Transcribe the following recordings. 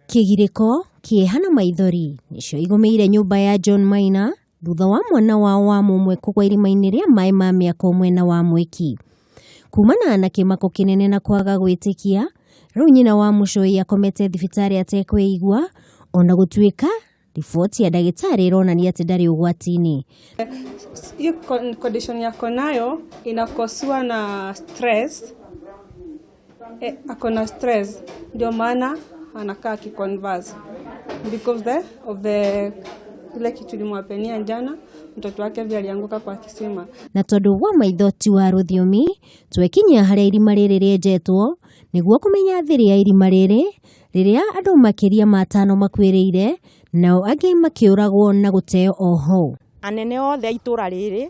Kigiriko kiehana maithori nicio igumeire nyumba ya John Maina thutha wa mwana wa mumwe kugwa irima-ini ria maii ma miako mwena wa Mwiki. Kumana na kimako kinene na kwaga gwitikia, riu nyina wa Muchui akomete thibitari atekweigua ona gutuika riboti ya ndagitari ironania ati ndari ugwati-ini. Hiyo condition yako nayo inakoswa na stress. Akona stress ndio maana anakaa kiconverse because of the ile kitu limwapenia jana mtoto wake vile alianguka kwa kisima. Na tondu wa maithoti wa ruthiomi twekinya haria irima riri riejetwo niguo kumenya thiri ya irima riri riria andu makiria matano makwiriire nao angi makiuragwo na guteo oho. Anene othe itura riri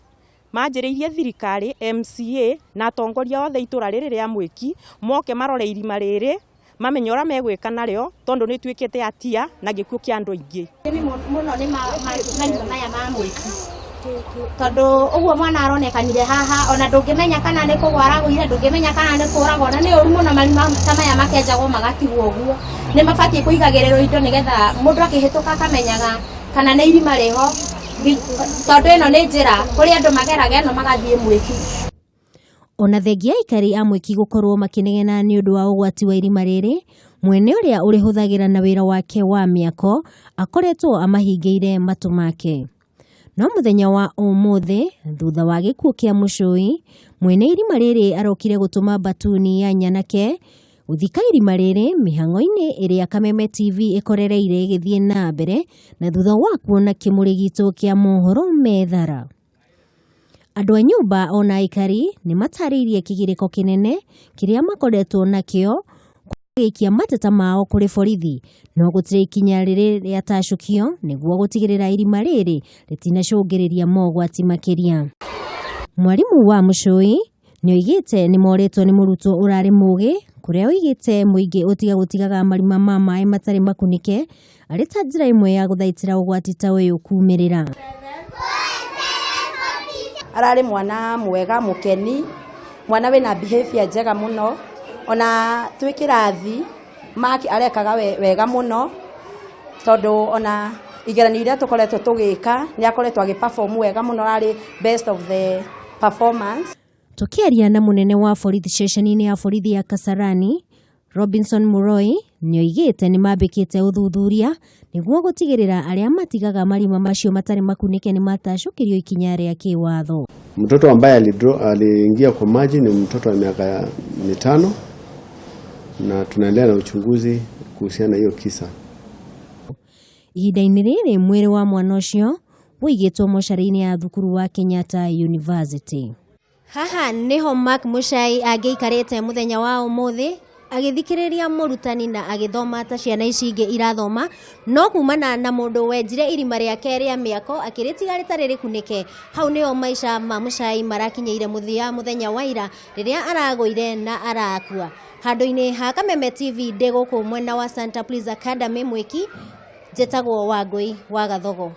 manjiriirie thirikari MCA na atongoria othe itura riri ria Mwiki moke marore irima riri mamenye ora megwika naryo tondu ni twikite atia na gikuo kia andu aingi muno ni maya ma Mwiki tondu uguo mwana aronekanire haha ona ndungimenya kana ni kugwara guire ndungimenya kana ni kuragwo na ni uru muno marima tamaya makenjagwo magatigwo uguo ni mabatie kuigagirirwo indo nigetha mundu akihituka akamenyaga kana ni irima riho tondu ino ni njira kuri andu mageraga no magathie Mwiki. Ona thengia Aikari a Mwiki gukorwo makinegena ni undu wa ugwati wa irima riri, mwene uria urihuthagira na wira wake wa miako akoretwo amahingeire matu make. No muthenya wa umuthi thutha wa gikuo kia Muchui, mwene irima riri arokire gutuma batuni ya nyanake uthika irima riri mihango-ini iria Kameme TV ikorereire igithie na mbere na thutha wa kuona kimurigito kia mohoro methara. Andu a nyumba ona Aikari ni matariirie kigiriko kinene kiria makoretwo nakio kugikia mateta mao kuri borithi no gutire ikinya riri ria tacukio niguo gutigirira irima riri ritinacungiriria mogwati makiria. Mwarimu wa Muchui ni oigite ni moretwo ni murutwo urari mugi kuria oigite muingi gutigaga marima ma maii matari makunike ari ta njira imwe ya guthaitira ugwati ta uyu kumirira. Arari mwana mwega mukeni, mwana wina behavior njega muno, ona twikirathi Mark arekaga wega muno tondu ona igeranio iria tukoretwo tugika ni akoretwo agiperform wega muno, ari best of the performance. Tukiaria na munene wa borithi station-ini ya borithi ya Kasarani Robinson Muroi ni oigite ni mambikite uthuthuria niguo gutigirira aria matigaga marima macio matari makunike ni matacukirio ikinya ria kiwatho. Mtoto ambaye aliingia kwa maji ni mtoto wa miaka 5 na tunaendelea na uchunguzi kuhusiana na hiyo kisa. Ihinda-ini riri mwiri wa mwana ucio wigitwo mocarĩ-ini ya thukuru wa Kenyatta University. Haha niho Mark Muchui agĩikarĩte muthenya wa umuthi agithikiriria murutani na agithoma ta ciana ici ingi irathoma, no kumana na mundu wenjire irima riake ria miako akiritiga ritari rikunike. Hau niho maisha ma Muchui marakinyeire muthia muthenya wa ira riria aragũire na arakua. Handu-ini ha Kameme TV ndi guku mwena wa Santa Police Academy Mwiki, njetagwo Wangui wa Gathogo.